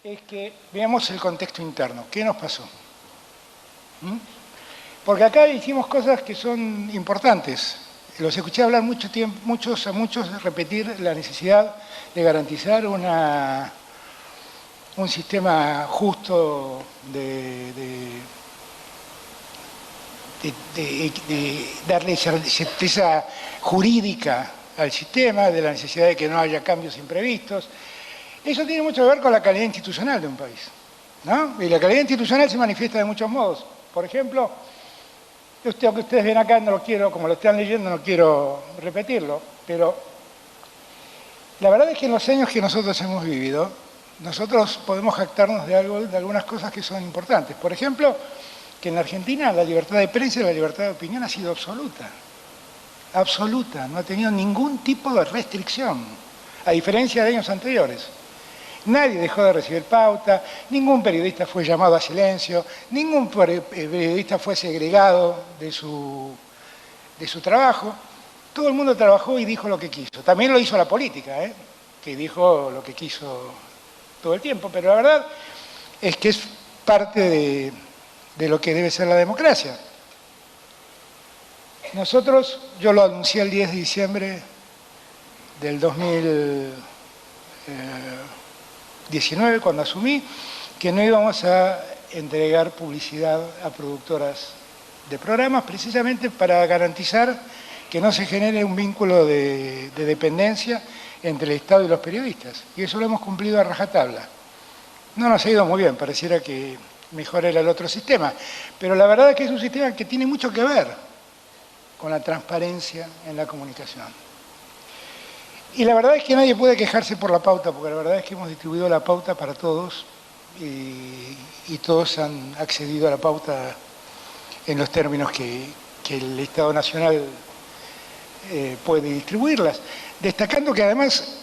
es que veamos el contexto interno. ¿Qué nos pasó? Porque acá hicimos cosas que son importantes. Los escuché hablar mucho tiempo, a muchos repetir la necesidad de garantizar un sistema justo de darle certeza jurídica al sistema, de la necesidad de que no haya cambios imprevistos. Eso tiene mucho que ver con la calidad institucional de un país, ¿no? Y la calidad institucional se manifiesta de muchos modos. Por ejemplo, lo que ustedes ven acá, no lo quiero, como lo están leyendo, no quiero repetirlo, pero la verdad es que en los años que nosotros hemos vivido, nosotros podemos jactarnos de algunas cosas que son importantes. Por ejemplo, que en la Argentina la libertad de prensa y la libertad de opinión ha sido absoluta. Absoluta, no ha tenido ningún tipo de restricción, a diferencia de años anteriores. Nadie dejó de recibir pauta, ningún periodista fue llamado a silencio, ningún periodista fue segregado de su trabajo. Todo el mundo trabajó y dijo lo que quiso. También lo hizo la política, que dijo lo que quiso todo el tiempo, pero la verdad es que es parte de lo que debe ser la democracia. Nosotros, yo lo anuncié el 10 de diciembre del 2019, cuando asumí, que no íbamos a entregar publicidad a productoras de programas, precisamente para garantizar que no se genere un vínculo de dependencia entre el Estado y los periodistas. Y eso lo hemos cumplido a rajatabla. No nos ha ido muy bien, pareciera que mejor era el otro sistema, pero la verdad es que es un sistema que tiene mucho que ver con la transparencia en la comunicación. Y la verdad es que nadie puede quejarse por la pauta, porque la verdad es que hemos distribuido la pauta para todos y todos han accedido a la pauta en los términos que el Estado Nacional puede distribuirlas. Destacando que además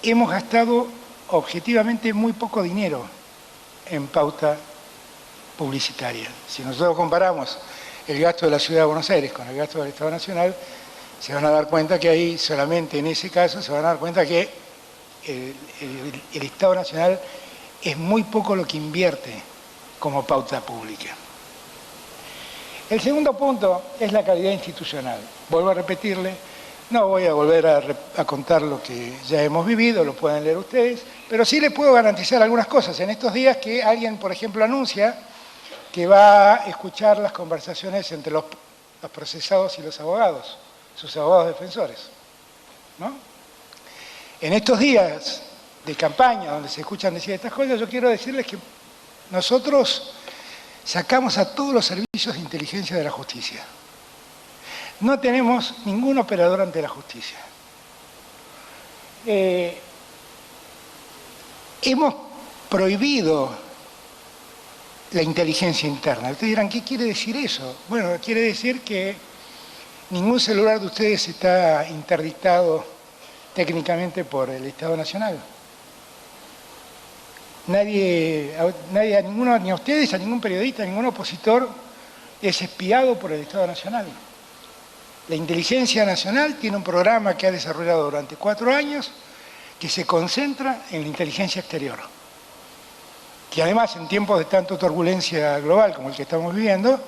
hemos gastado objetivamente muy poco dinero en pauta publicitaria. Si nosotros comparamos el gasto de la Ciudad de Buenos Aires con el gasto del Estado Nacional, se van a dar cuenta que ahí, solamente en ese caso, se van a dar cuenta que el Estado Nacional es muy poco lo que invierte como pauta pública. El segundo punto es la calidad institucional. Vuelvo a repetirle, no voy a volver a contar lo que ya hemos vivido, lo pueden leer ustedes, pero sí les puedo garantizar algunas cosas. En estos días que alguien, por ejemplo, anuncia que va a escuchar las conversaciones entre los procesados y los abogados, sus abogados defensores, ¿no? En estos días de campaña, donde se escuchan decir estas cosas, yo quiero decirles que nosotros sacamos a todos los servicios de inteligencia de la justicia. No tenemos ningún operador ante la justicia. Hemos prohibido la inteligencia interna. Ustedes dirán, ¿qué quiere decir eso? Bueno, quiere decir que ningún celular de ustedes está interdictado técnicamente por el Estado Nacional. Nadie, ninguno, ni a ustedes, a ningún periodista, a ningún opositor es espiado por el Estado Nacional. La Inteligencia Nacional tiene un programa que ha desarrollado durante 4 años que se concentra en la inteligencia exterior. Que además, en tiempos de tanta turbulencia global como el que estamos viviendo,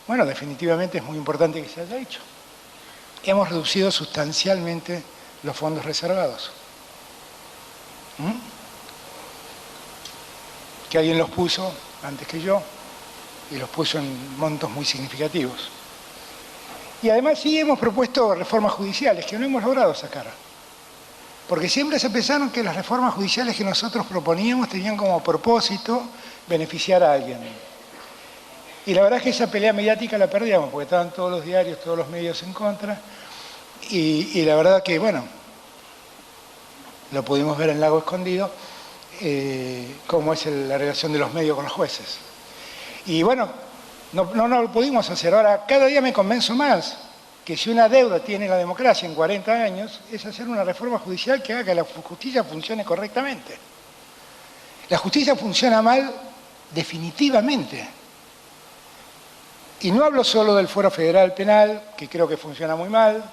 bueno, definitivamente es muy importante que se haya hecho. Hemos reducido sustancialmente los fondos reservados. Que alguien los puso antes que yo y los puso en montos muy significativos. Y además sí hemos propuesto reformas judiciales que no hemos logrado sacar. Porque siempre se pensaron que las reformas judiciales que nosotros proponíamos tenían como propósito beneficiar a alguien. Y la verdad es que esa pelea mediática la perdíamos, porque estaban todos los diarios, todos los medios en contra. Y la verdad que, bueno, lo pudimos ver en Lago Escondido, cómo es la relación de los medios con los jueces. Y bueno, no lo pudimos hacer. Ahora, cada día me convenzo más que si una deuda tiene la democracia en 40 años, es hacer una reforma judicial que haga que la justicia funcione correctamente. La justicia funciona mal definitivamente. Y no hablo solo del fuero federal penal, que creo que funciona muy mal,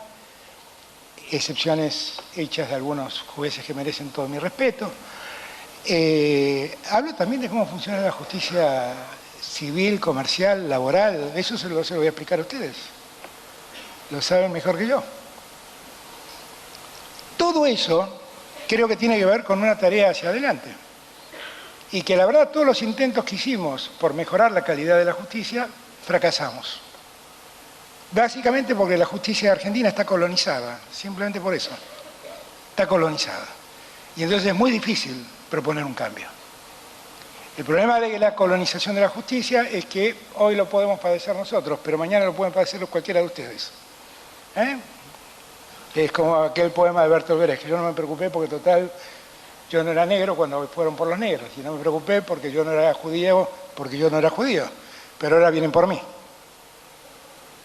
excepciones hechas de algunos jueces que merecen todo mi respeto, Hablo también de cómo funciona la justicia civil, comercial, laboral. Eso se lo voy a explicar a ustedes. Lo saben mejor que yo. Todo eso creo que tiene que ver con una tarea hacia adelante. Y que la verdad todos los intentos que hicimos por mejorar la calidad de la justicia, fracasamos. Básicamente porque la justicia argentina está colonizada, simplemente por eso. Está colonizada. Y entonces es muy difícil proponer un cambio. El problema de la colonización de la justicia es que hoy lo podemos padecer nosotros, pero mañana lo pueden padecer cualquiera de ustedes. Es como aquel poema de Bertolt Brecht, que yo no me preocupé porque total, yo no era negro cuando fueron por los negros, y no me preocupé porque yo no era judío, pero ahora vienen por mí.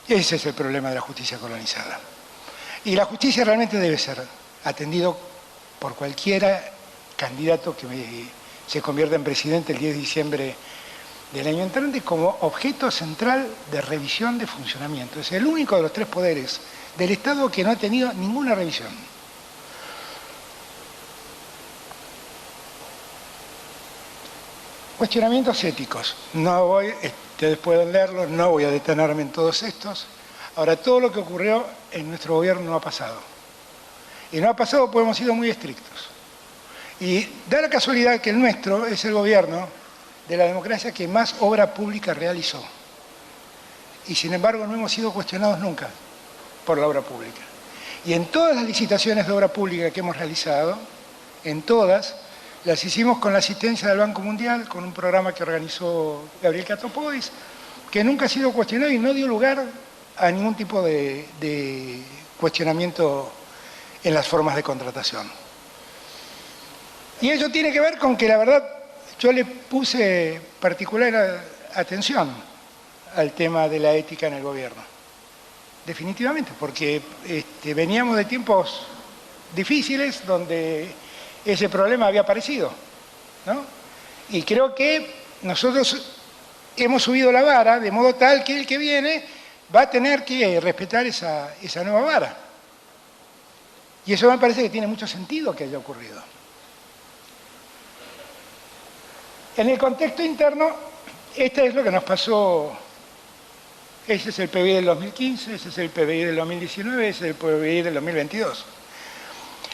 Y ese es el problema de la justicia colonizada. Y la justicia realmente debe ser atendido por cualquiera candidato que se convierta en presidente el 10 de diciembre del año entrante como objeto central de revisión de funcionamiento. Es el único de los tres poderes del Estado que no ha tenido ninguna revisión. Cuestionamientos éticos. Ustedes pueden leerlos, no voy a detenerme en todos estos. Ahora, todo lo que ocurrió en nuestro gobierno no ha pasado. Y no ha pasado porque hemos sido muy estrictos. Y da la casualidad que el nuestro es el gobierno de la democracia que más obra pública realizó. Y sin embargo no hemos sido cuestionados nunca por la obra pública. Y en todas las licitaciones de obra pública que hemos realizado, en todas, las hicimos con la asistencia del Banco Mundial, con un programa que organizó Gabriel Catopois, que nunca ha sido cuestionado y no dio lugar a ningún tipo de cuestionamiento en las formas de contratación. Y eso tiene que ver con que la verdad yo le puse particular atención al tema de la ética en el gobierno. Definitivamente, porque veníamos de tiempos difíciles donde ese problema había aparecido, ¿no? Y creo que nosotros hemos subido la vara de modo tal que el que viene va a tener que respetar esa nueva vara. Y eso me parece que tiene mucho sentido que haya ocurrido. En el contexto interno, este es lo que nos pasó. Ese es el PBI del 2015, ese es el PBI del 2019, ese es el PBI del 2022.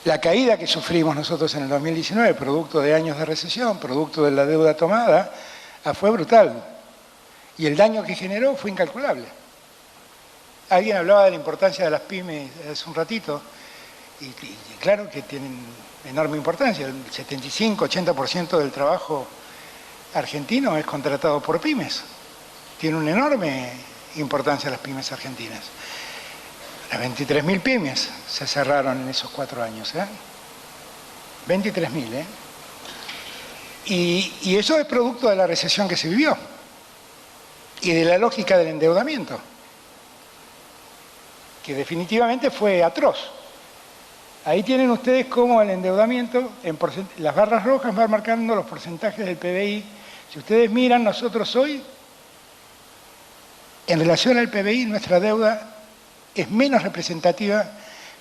La caída que sufrimos nosotros en el 2019, producto de años de recesión, producto de la deuda tomada, fue brutal. Y el daño que generó fue incalculable. Alguien hablaba de la importancia de las pymes hace un ratito, y claro que tienen enorme importancia. El 75-80% del trabajo argentino es contratado por pymes. Tiene una enorme importancia las pymes argentinas. Las 23.000 pymes se cerraron en esos 4 años. 23.000, Y eso es producto de la recesión que se vivió y de la lógica del endeudamiento, que definitivamente fue atroz. Ahí tienen ustedes cómo el endeudamiento, las barras rojas van marcando los porcentajes del PBI. Si ustedes miran, nosotros hoy, en relación al PBI, nuestra deuda es menos representativa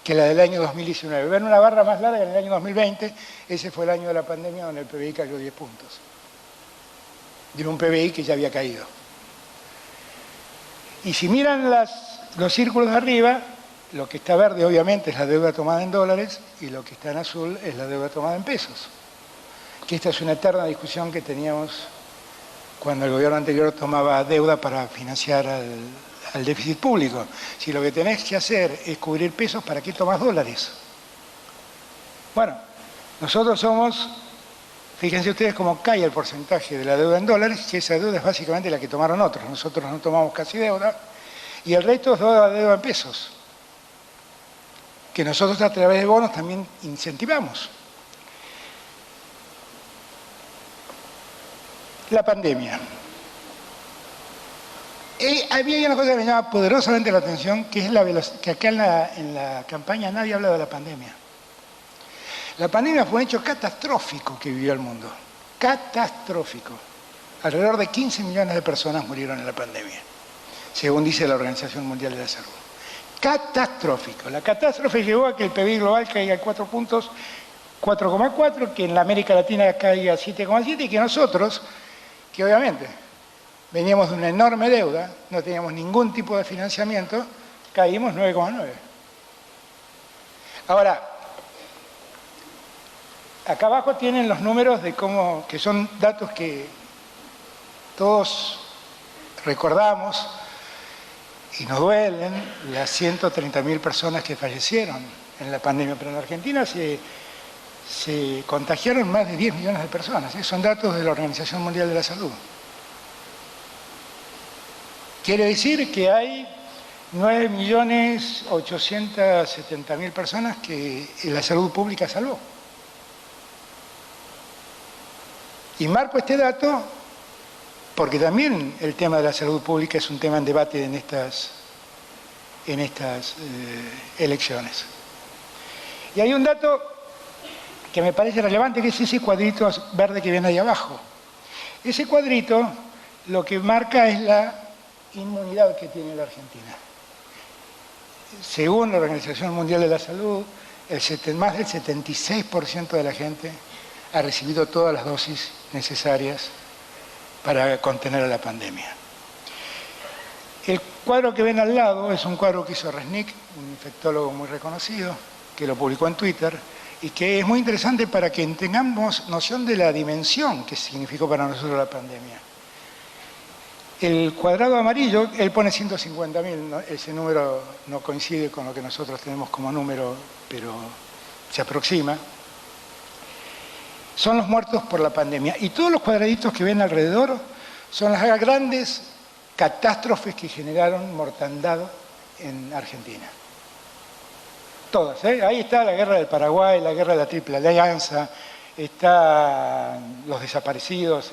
que la del año 2019. Ven una barra más larga en el año 2020, ese fue el año de la pandemia donde el PBI cayó 10 puntos. De un PBI que ya había caído. Y si miran los círculos de arriba, lo que está verde obviamente es la deuda tomada en dólares y lo que está en azul es la deuda tomada en pesos. Que esta es una eterna discusión que teníamos cuando el gobierno anterior tomaba deuda para financiar al déficit público. Si lo que tenés que hacer es cubrir pesos, ¿para qué tomás dólares? Bueno, nosotros somos, fíjense ustedes cómo cae el porcentaje de la deuda en dólares, que esa deuda es básicamente la que tomaron otros. Nosotros no tomamos casi deuda, y el resto es deuda en pesos, que nosotros a través de bonos también incentivamos. La pandemia. Había una cosa que me llama poderosamente la atención, que es que acá en la campaña nadie habla de la pandemia. La pandemia fue un hecho catastrófico que vivió el mundo. Catastrófico. Alrededor de 15 millones de personas murieron en la pandemia, según dice la Organización Mundial de la Salud. Catastrófico. La catástrofe llevó a que el PBI global caiga 4 puntos 4,4, que en la América Latina caiga 7,7 y que nosotros, que obviamente veníamos de una enorme deuda, no teníamos ningún tipo de financiamiento, caímos 9,9. Ahora, acá abajo tienen los números de cómo, que son datos que todos recordamos y nos duelen, las 130.000 personas que fallecieron en la pandemia, pero en Argentina se contagiaron más de 10 millones de personas. Son datos de la Organización Mundial de la Salud. Quiere decir que hay 9.870.000 personas que la salud pública salvó. Y marco este dato porque también el tema de la salud pública es un tema en debate en estas elecciones. Y hay un dato que me parece relevante, que es ese cuadrito verde que ven ahí abajo. Ese cuadrito lo que marca es la inmunidad que tiene la Argentina. Según la Organización Mundial de la Salud, más del 76% de la gente ha recibido todas las dosis necesarias para contener a la pandemia. El cuadro que ven al lado es un cuadro que hizo Resnick, un infectólogo muy reconocido, que lo publicó en Twitter, y que es muy interesante para que tengamos noción de la dimensión que significó para nosotros la pandemia. El cuadrado amarillo, él pone 150.000, ¿no? Ese número no coincide con lo que nosotros tenemos como número, pero se aproxima. Son los muertos por la pandemia. Y todos los cuadraditos que ven alrededor son las grandes catástrofes que generaron mortandad en Argentina. Todas, ¿eh? Ahí está la guerra del Paraguay, la guerra de la Triple Alianza, están los desaparecidos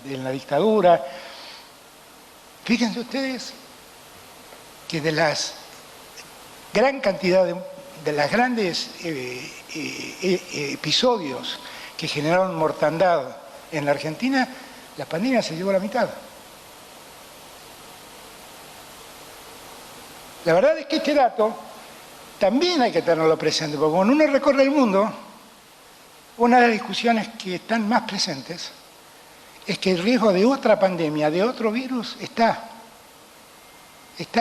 en la dictadura. Fíjense ustedes que de las gran cantidad de las grandes episodios que generaron mortandad en la Argentina, la pandemia se llevó la mitad. La verdad es que este dato también hay que tenerlo presente, porque cuando uno recorre el mundo, una de las discusiones que están más presentes es que el riesgo de otra pandemia, de otro virus, está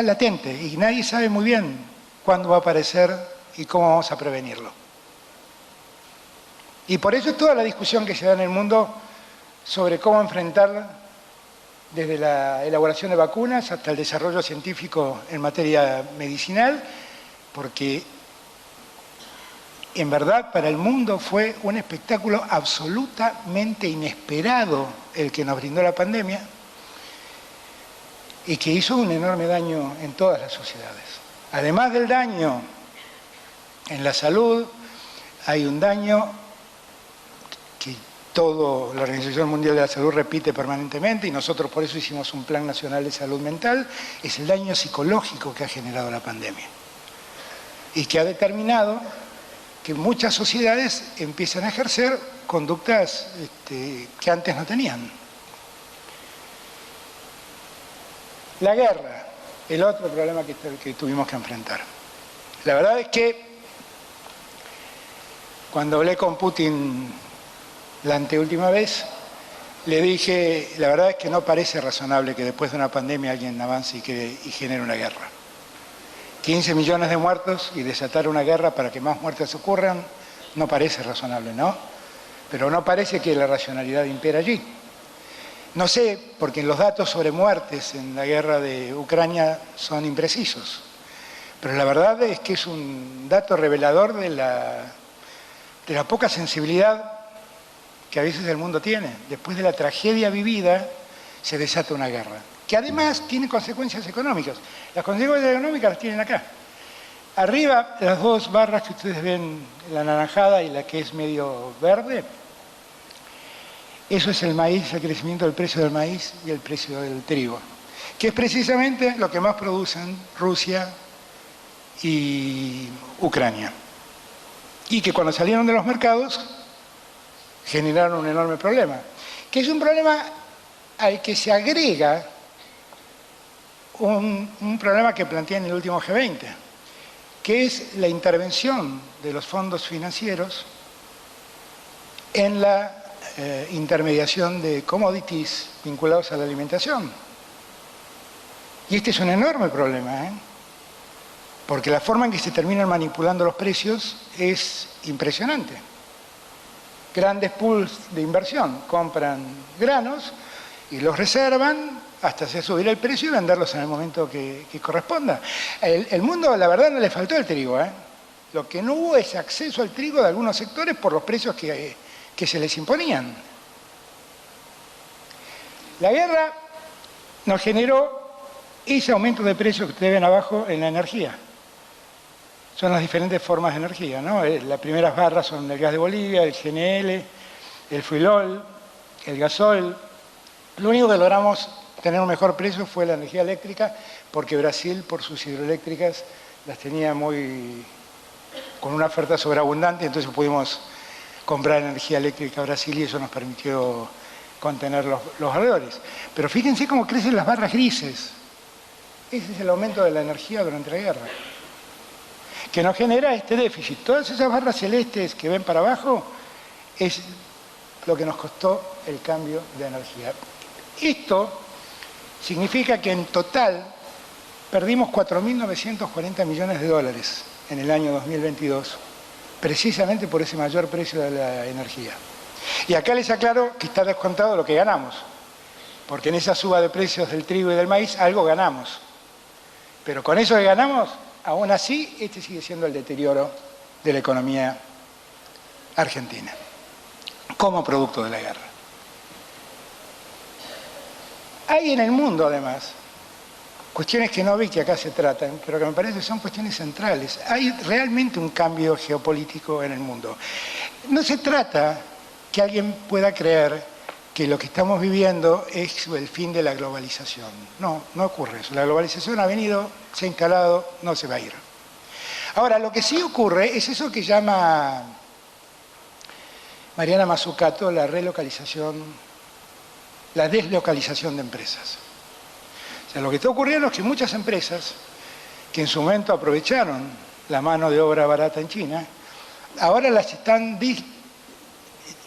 latente y nadie sabe muy bien cuándo va a aparecer y cómo vamos a prevenirlo. Y por eso es toda la discusión que se da en el mundo sobre cómo enfrentar desde la elaboración de vacunas hasta el desarrollo científico en materia medicinal, porque en verdad para el mundo fue un espectáculo absolutamente inesperado el que nos brindó la pandemia y que hizo un enorme daño en todas las sociedades. Además del daño en la salud, hay un daño que toda la Organización Mundial de la Salud repite permanentemente, y nosotros por eso hicimos un Plan Nacional de Salud Mental, es el daño psicológico que ha generado la pandemia y que ha determinado que muchas sociedades empiezan a ejercer conductas que antes no tenían. La guerra, el otro problema que tuvimos que enfrentar. La verdad es que cuando hablé con Putin la anteúltima vez, le dije, la verdad es que no parece razonable que después de una pandemia alguien avance y genere una guerra. 15 millones de muertos y desatar una guerra para que más muertes ocurran, no parece razonable, ¿no? Pero no parece que la racionalidad impera allí. No sé, porque los datos sobre muertes en la guerra de Ucrania son imprecisos, pero la verdad es que es un dato revelador de la poca sensibilidad que a veces el mundo tiene. Después de la tragedia vivida, se desata una guerra, que además tiene consecuencias económicas. Las consecuencias económicas las tienen acá. Arriba, las dos barras que ustedes ven, la anaranjada y la que es medio verde, eso es el maíz, el crecimiento del precio del maíz y el precio del trigo, que es precisamente lo que más producen Rusia y Ucrania. Y que cuando salieron de los mercados generaron un enorme problema, que es un problema al que se agrega un problema que planteé en el último G20, que es la intervención de los fondos financieros en la intermediación de commodities vinculados a la alimentación. Y este es un enorme problema, porque la forma en que se terminan manipulando los precios es impresionante. Grandes pools de inversión compran granos y los reservan hasta hacer subir el precio y venderlos en el momento que corresponda. El mundo, la verdad, no le faltó el trigo. Lo que no hubo es acceso al trigo de algunos sectores por los precios que se les imponían. La guerra nos generó ese aumento de precios que ustedes ven abajo en la energía. Son las diferentes formas de energía, ¿no? Las primeras barras son el gas de Bolivia, el GNL, el fuelol, el gasol. Lo único que logramos tener un mejor precio fue la energía eléctrica, porque Brasil, por sus hidroeléctricas, las tenía con una oferta sobreabundante, entonces pudimos comprar energía eléctrica a Brasil y eso nos permitió contener los valores. Pero fíjense cómo crecen las barras grises. Ese es el aumento de la energía durante la guerra, que nos genera este déficit. Todas esas barras celestes que ven para abajo es lo que nos costó el cambio de energía. Esto significa que en total perdimos 4.940 millones de dólares en el año 2022, precisamente por ese mayor precio de la energía. Y acá les aclaro que está descontado lo que ganamos, porque en esa suba de precios del trigo y del maíz algo ganamos. Pero con eso que ganamos, aún así, este sigue siendo el deterioro de la economía argentina, como producto de la guerra. Hay en el mundo, además, cuestiones que no vi que acá se tratan, pero que me parece que son cuestiones centrales. Hay realmente un cambio geopolítico en el mundo. No se trata que alguien pueda creer que lo que estamos viviendo es el fin de la globalización. No, no ocurre eso. La globalización ha venido, se ha instalado, no se va a ir. Ahora, lo que sí ocurre es eso que llama Mariana Mazzucato la deslocalización de empresas. O sea, lo que está ocurriendo es que muchas empresas que en su momento aprovecharon la mano de obra barata en China, ahora las están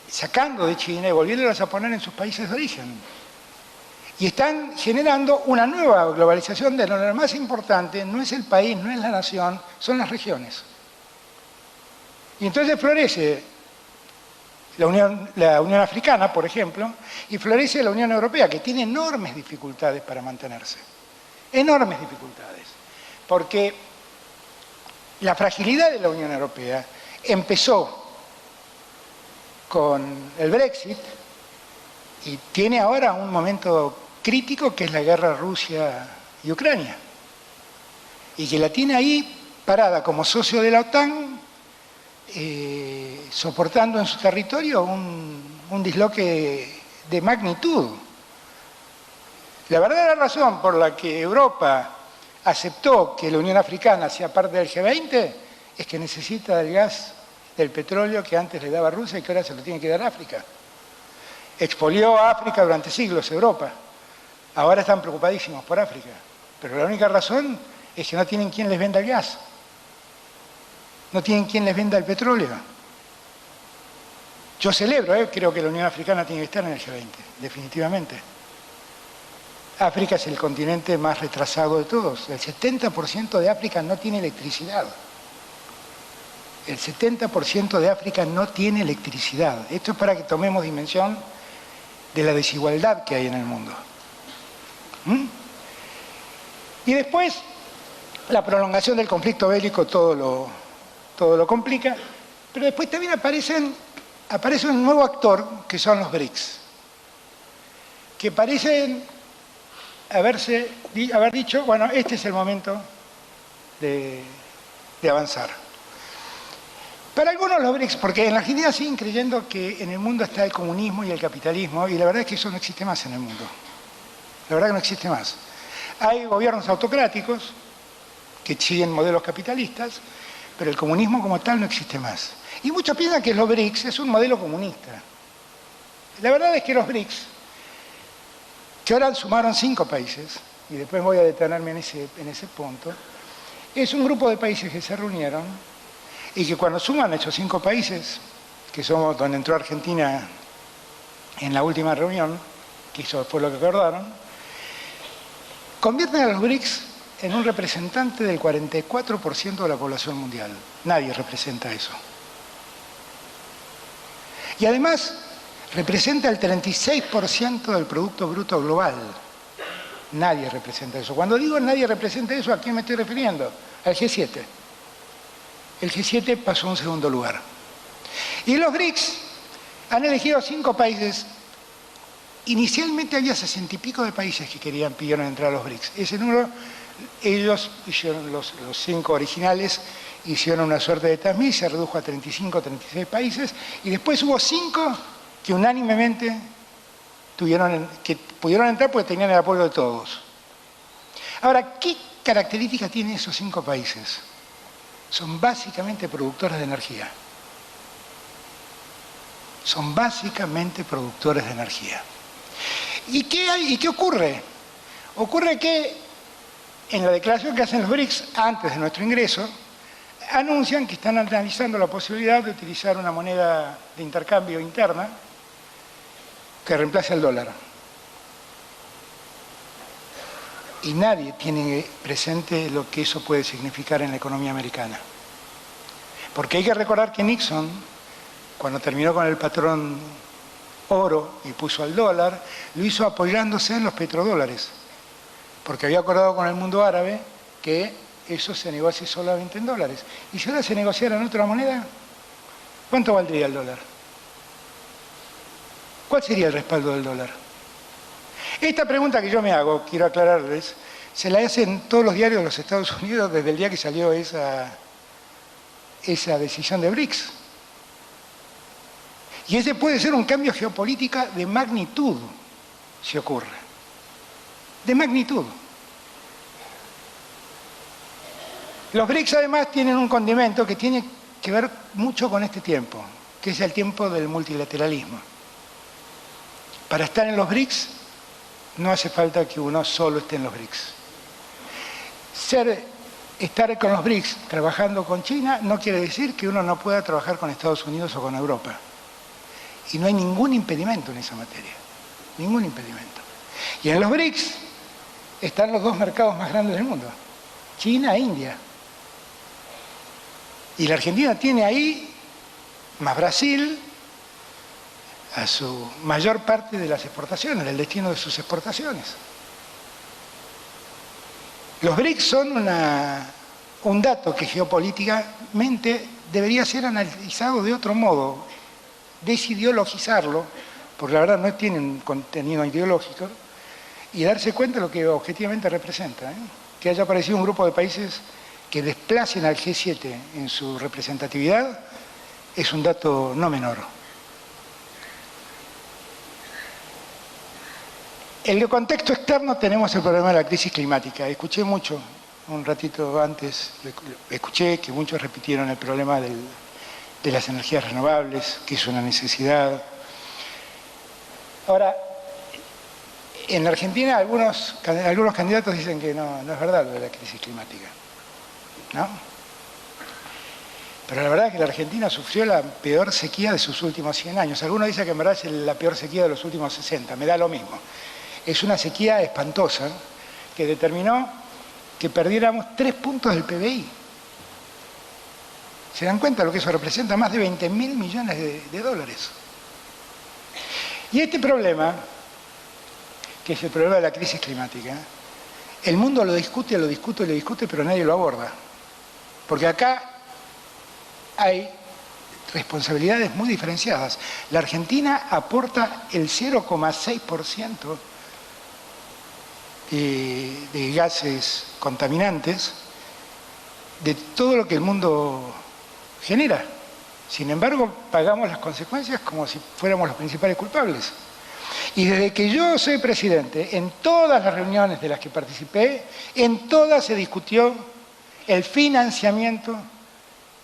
sacando de China y volviéndolas a poner en sus países de origen. Y están generando una nueva globalización de donde lo más importante no es el país, no es la nación, son las regiones. Y entonces florece la Unión Africana, por ejemplo, y florece la Unión Europea, que tiene enormes dificultades para mantenerse. Enormes dificultades. Porque la fragilidad de la Unión Europea empezó con el Brexit y tiene ahora un momento crítico que es la guerra Rusia y Ucrania. Y que la tiene ahí parada como socio de la OTAN, soportando en su territorio un disloque de magnitud. La verdadera razón por la que Europa aceptó que la Unión Africana sea parte del G20 es que necesita del gas, del petróleo que antes le daba Rusia y que ahora se lo tiene que dar África. Expolió a África durante siglos Europa. Ahora están preocupadísimos por África. Pero la única razón es que no tienen quien les venda el gas. No tienen quien les venda el petróleo. Yo celebro, creo que la Unión Africana tiene que estar en el G20, definitivamente. África es el continente más retrasado de todos. El 70% de África no tiene electricidad. El 70% de África no tiene electricidad. Esto es para que tomemos dimensión de la desigualdad que hay en el mundo. Y después, la prolongación del conflicto bélico todo lo complica, pero después también aparece un nuevo actor, que son los BRICS, que parecen haber dicho, bueno, este es el momento de avanzar. Para algunos los BRICS, porque en la Argentina siguen creyendo que en el mundo está el comunismo y el capitalismo, y la verdad es que eso no existe más en el mundo. La verdad que no existe más. Hay gobiernos autocráticos que siguen modelos capitalistas, pero el comunismo como tal no existe más. Y muchos piensan que los BRICS es un modelo comunista. La verdad es que los BRICS, que ahora sumaron 5 países, y después voy a detenerme en ese punto, es un grupo de países que se reunieron y que cuando suman esos 5 países, que somos donde entró Argentina en la última reunión, que eso fue lo que acordaron, convierten a los BRICS en un representante del 44% de la población mundial. Nadie representa eso. Y además representa el 36% del Producto Bruto Global. Nadie representa eso. Cuando digo nadie representa eso, ¿a quién me estoy refiriendo? Al G7. El G7 pasó a un segundo lugar. Y los BRICS han elegido 5 países. Inicialmente había 60 y pico de países que pidieron entrar a los BRICS. Ese número, ellos hicieron, los 5 originales, hicieron una suerte de transmisión, se redujo a 35, 36 países, y después hubo 5 que unánimemente que pudieron entrar porque tenían el apoyo de todos. Ahora, ¿qué características tienen esos 5 países? Son básicamente productores de energía. Son básicamente productores de energía. ¿Y qué hay? ¿Y qué ocurre? Ocurre que en la declaración que hacen los BRICS antes de nuestro ingreso, anuncian que están analizando la posibilidad de utilizar una moneda de intercambio interna que reemplace al dólar. Y nadie tiene presente lo que eso puede significar en la economía americana. Porque hay que recordar que Nixon, cuando terminó con el patrón oro y puso al dólar, lo hizo apoyándose en los petrodólares, porque había acordado con el mundo árabe que eso se negocie solamente en dólares. Y si ahora se negociara en otra moneda, ¿cuánto valdría el dólar? ¿Cuál sería el respaldo del dólar? Esta pregunta que yo me hago, quiero aclararles, se la hacen todos los diarios de los Estados Unidos desde el día que salió esa decisión de BRICS. Y ese puede ser un cambio geopolítico de magnitud, si ocurre. De magnitud. Los BRICS además tienen un condimento que tiene que ver mucho con este tiempo, que es el tiempo del multilateralismo. Para estar en los BRICS no hace falta que uno solo esté en los BRICS. Estar con los BRICS trabajando con China no quiere decir que uno no pueda trabajar con Estados Unidos o con Europa. Y no hay ningún impedimento en esa materia. Ningún impedimento. Y en los BRICS están los 2 mercados más grandes del mundo. China e India. Y la Argentina tiene ahí, más Brasil, a su mayor parte de las exportaciones, del destino de sus exportaciones. Los BRICS son un dato que geopolíticamente debería ser analizado de otro modo, desideologizarlo, porque la verdad no tiene un contenido ideológico, y darse cuenta de lo que objetivamente representa. Que haya aparecido un grupo de países que desplacen al G7 en su representatividad es un dato no menor. En el contexto externo tenemos el problema de la crisis climática. Escuché mucho, un ratito antes, escuché que muchos repitieron el problema de las energías renovables, que es una necesidad. Ahora, en Argentina algunos candidatos dicen que no es verdad lo de la crisis climática, ¿no? Pero la verdad es que la Argentina sufrió la peor sequía de sus últimos 100 años. Algunos dicen que en verdad es la peor sequía de los últimos 60, me da lo mismo. Es una sequía espantosa que determinó que perdiéramos 3 puntos del PBI. ¿Se dan cuenta de lo que eso representa? Más de 20.000 millones de dólares. Y este problema, que es el problema de la crisis climática, el mundo lo discute, pero nadie lo aborda. Porque acá hay responsabilidades muy diferenciadas. La Argentina aporta el 0,6% de gases contaminantes de todo lo que el mundo genera. Sin embargo, pagamos las consecuencias como si fuéramos los principales culpables. Y desde que yo soy presidente, en todas las reuniones de las que participé, en todas se discutió el financiamiento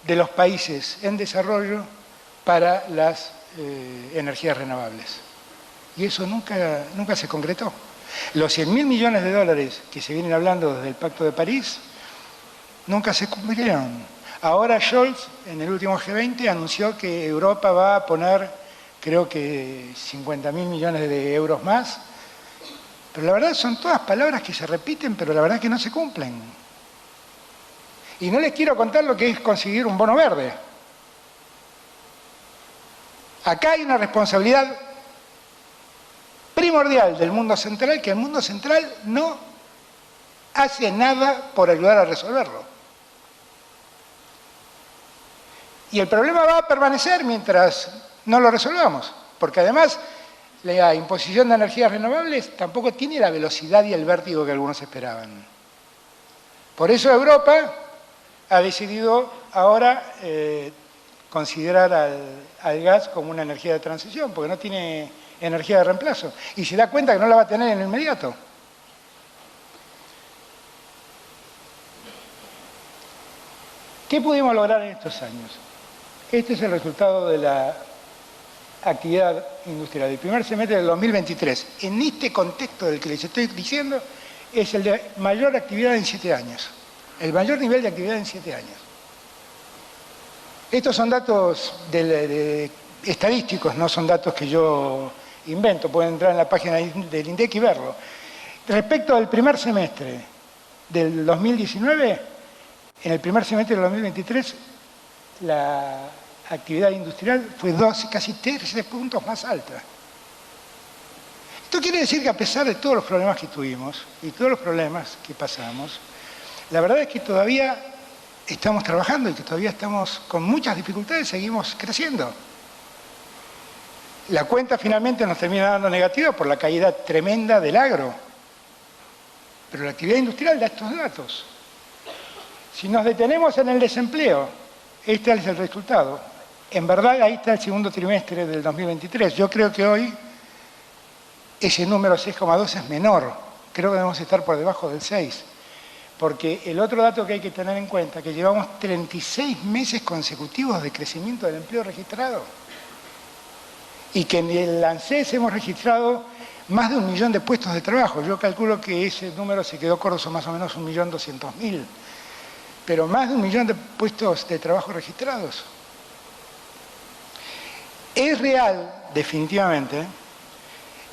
de los países en desarrollo para las energías renovables. Y eso nunca se concretó. Los 100.000 millones de dólares que se vienen hablando desde el Pacto de París nunca se cumplieron. Ahora Scholz, en el último G20, anunció que Europa va a poner, creo que 50.000 millones de euros más. Pero la verdad son todas palabras que se repiten, pero la verdad es que no se cumplen. Y no les quiero contar lo que es conseguir un bono verde. Acá hay una responsabilidad primordial del mundo central, que el mundo central no hace nada por ayudar a resolverlo. Y el problema va a permanecer mientras no lo resolvamos, porque además la imposición de energías renovables tampoco tiene la velocidad y el vértigo que algunos esperaban. Por eso Europa ha decidido ahora considerar al gas como una energía de transición, porque no tiene energía de reemplazo, y se da cuenta que no la va a tener en el inmediato. ¿Qué pudimos lograr en estos años? Este es el resultado de la actividad industrial del primer semestre del 2023. En este contexto del que les estoy diciendo, es el de mayor actividad en 7 años. El mayor nivel de actividad en 7 años. Estos son datos estadísticos, no son datos que yo invento. Pueden entrar en la página del INDEC y verlo. Respecto al primer semestre del 2019, en el primer semestre del 2023, la actividad industrial fue casi 13 puntos más alta. Esto quiere decir que a pesar de todos los problemas que tuvimos y todos los problemas que pasamos, la verdad es que todavía estamos trabajando y que todavía estamos con muchas dificultades, seguimos creciendo. La cuenta finalmente nos termina dando negativa por la caída tremenda del agro, pero la actividad industrial da estos datos. Si nos detenemos en el desempleo, este es el resultado. En verdad, ahí está el segundo trimestre del 2023. Yo creo que hoy ese número 6,2 es menor. Creo que debemos estar por debajo del 6. Porque el otro dato que hay que tener en cuenta es que llevamos 36 meses consecutivos de crecimiento del empleo registrado. Y que en el ANSES hemos registrado más de 1 millón de puestos de trabajo. Yo calculo que ese número se quedó corto, son más o menos 1.200.000. Pero más de 1 millón de puestos de trabajo registrados. Es real, definitivamente,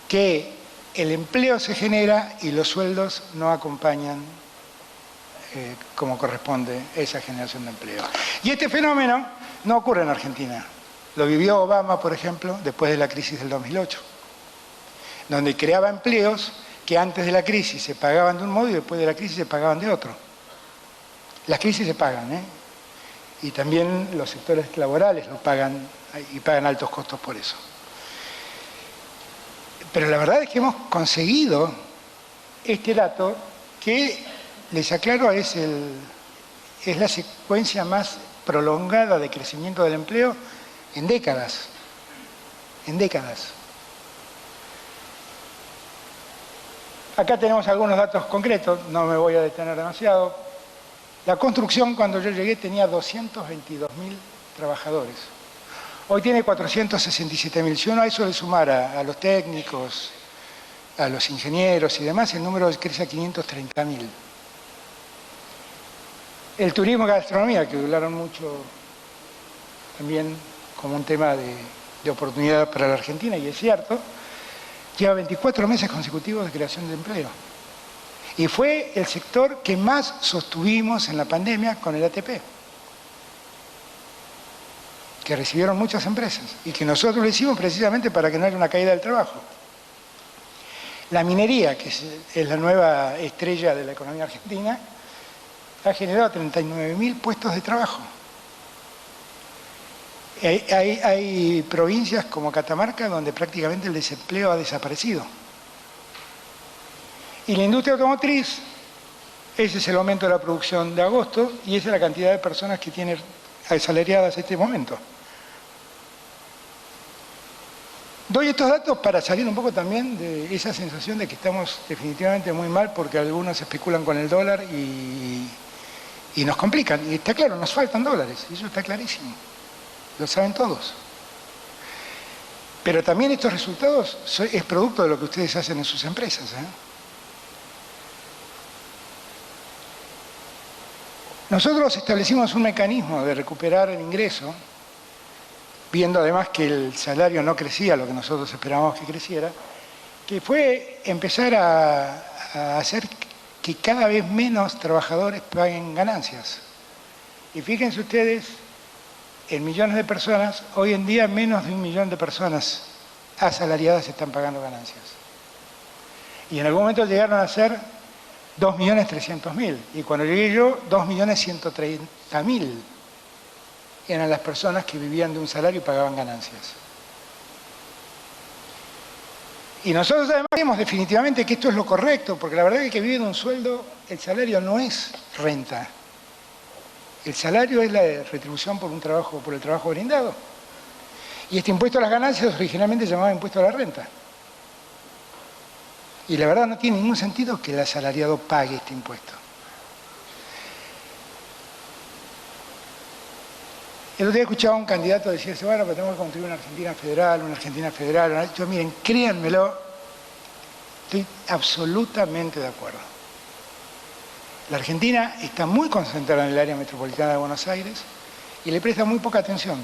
que el empleo se genera y los sueldos no acompañan como corresponde esa generación de empleo. Y este fenómeno no ocurre en Argentina. Lo vivió Obama, por ejemplo, después de la crisis del 2008, donde creaba empleos que antes de la crisis se pagaban de un modo y después de la crisis se pagaban de otro. Las crisis se pagan, y también los sectores laborales lo pagan y pagan altos costos por eso. Pero la verdad es que hemos conseguido este dato que, les aclaro, es la secuencia más prolongada de crecimiento del empleo en décadas. En décadas. Acá tenemos algunos datos concretos, no me voy a detener demasiado. La construcción, cuando yo llegué, tenía 222.000 trabajadores. Hoy tiene 467.000. Si uno a eso le sumara a los técnicos, a los ingenieros y demás, el número crece a 530.000. El turismo y la gastronomía, que hablaron mucho también como un tema de oportunidad para la Argentina, y es cierto, lleva 24 meses consecutivos de creación de empleo. Y fue el sector que más sostuvimos en la pandemia con el ATP, que recibieron muchas empresas y que nosotros lo hicimos precisamente para que no haya una caída del trabajo. La minería, que es la nueva estrella de la economía argentina, ha generado 39.000 puestos de trabajo. Hay provincias como Catamarca donde prácticamente el desempleo ha desaparecido. Y la industria automotriz, ese es el aumento de la producción de agosto y esa es la cantidad de personas que tienen asalariadas en este momento. Doy estos datos para salir un poco también de esa sensación de que estamos definitivamente muy mal porque algunos especulan con el dólar y nos complican. Y está claro, nos faltan dólares, eso está clarísimo. Lo saben todos. Pero también estos resultados es producto de lo que ustedes hacen en sus empresas, Nosotros establecimos un mecanismo de recuperar el ingreso, viendo además que el salario no crecía lo que nosotros esperábamos que creciera, que fue empezar a hacer que cada vez menos trabajadores paguen ganancias. Y fíjense ustedes, en millones de personas, hoy en día menos de 1 millón de personas asalariadas están pagando ganancias. Y en algún momento llegaron a ser 2.300.000. Y cuando llegué yo, 2.130.000 eran las personas que vivían de un salario y pagaban ganancias. Y nosotros además creemos definitivamente que esto es lo correcto, porque la verdad es que vive de un sueldo, el salario no es renta. El salario es la retribución por el trabajo brindado. Y este impuesto a las ganancias originalmente se llamaba impuesto a la renta. Y la verdad no tiene ningún sentido que el asalariado pague este impuesto. El otro día escuchaba a un candidato decirse, bueno, pero tenemos que construir una Argentina federal. Yo, miren, créanmelo, estoy absolutamente de acuerdo. La Argentina está muy concentrada en el área metropolitana de Buenos Aires y le presta muy poca atención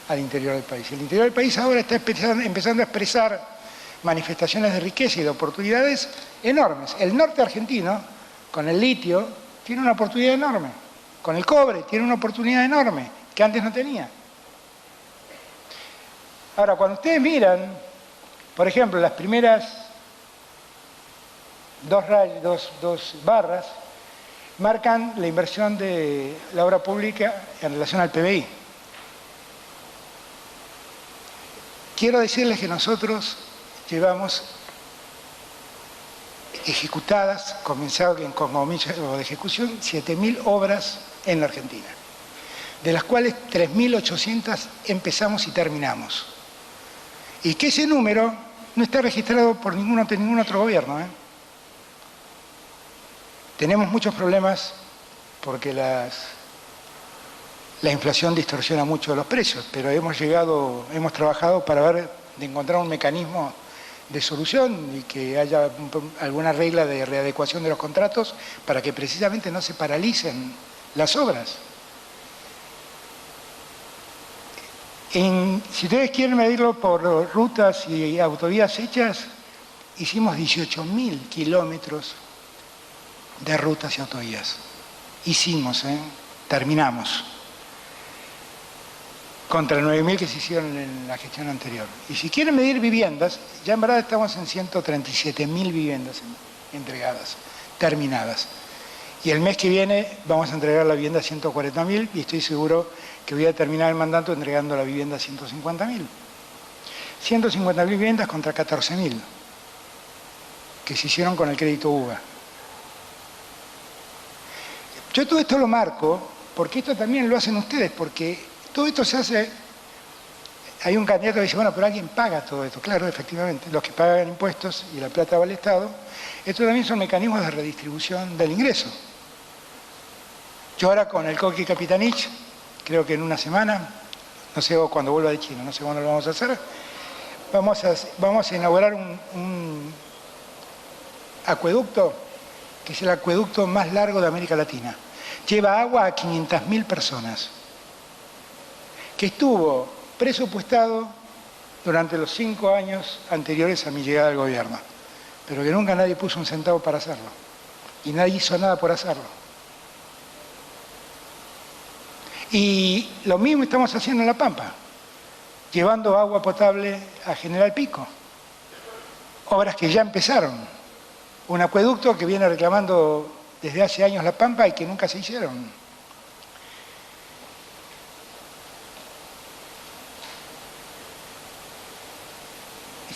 al interior del país. El interior del país ahora está empezando a expresar manifestaciones de riqueza y de oportunidades enormes. El norte argentino, con el litio, tiene una oportunidad enorme. Con el cobre tiene una oportunidad enorme que antes no tenía. Ahora, cuando ustedes miran, por ejemplo, las primeras dos barras, marcan la inversión de la obra pública en relación al PBI. Quiero decirles que nosotros llevamos ejecutadas, comenzado en compromiso de ejecución, 7.000 obras en la Argentina, de las cuales 3.800 empezamos y terminamos. Y que ese número no está registrado por ningún otro gobierno, Tenemos muchos problemas porque la inflación distorsiona mucho los precios, pero hemos trabajado para de encontrar un mecanismo de solución y que haya alguna regla de readecuación de los contratos para que precisamente no se paralicen las obras. Si ustedes quieren medirlo por rutas y autovías hechas, hicimos 18.000 kilómetros de rutas y autovías. Terminamos. Contra 9.000 que se hicieron en la gestión anterior. Y si quieren medir viviendas, ya en verdad estamos en 137.000 viviendas entregadas, terminadas. Y el mes que viene vamos a entregar la vivienda a 140.000 y estoy seguro que voy a terminar el mandato entregando la vivienda a 150.000. 150.000 viviendas contra 14.000 que se hicieron con el crédito UBA. Yo todo esto lo marco porque esto también lo hacen ustedes, porque todo esto se hace. Hay un candidato que dice, bueno, pero alguien paga todo esto. Claro, efectivamente, los que pagan impuestos y la plata va al Estado. Estos también son mecanismos de redistribución del ingreso. Yo ahora con el Coqui Capitanich, creo que en una semana, no sé cuándo vuelva de China, no sé cuándo lo vamos a hacer, vamos a inaugurar un acueducto que es el acueducto más largo de América Latina. Lleva agua a 500.000 personas, que estuvo presupuestado durante los 5 años anteriores a mi llegada al gobierno, pero que nunca nadie puso un centavo para hacerlo, y nadie hizo nada por hacerlo. Y lo mismo estamos haciendo en La Pampa, llevando agua potable a General Pico, obras que ya empezaron. Un acueducto que viene reclamando desde hace años La Pampa y que nunca se hicieron.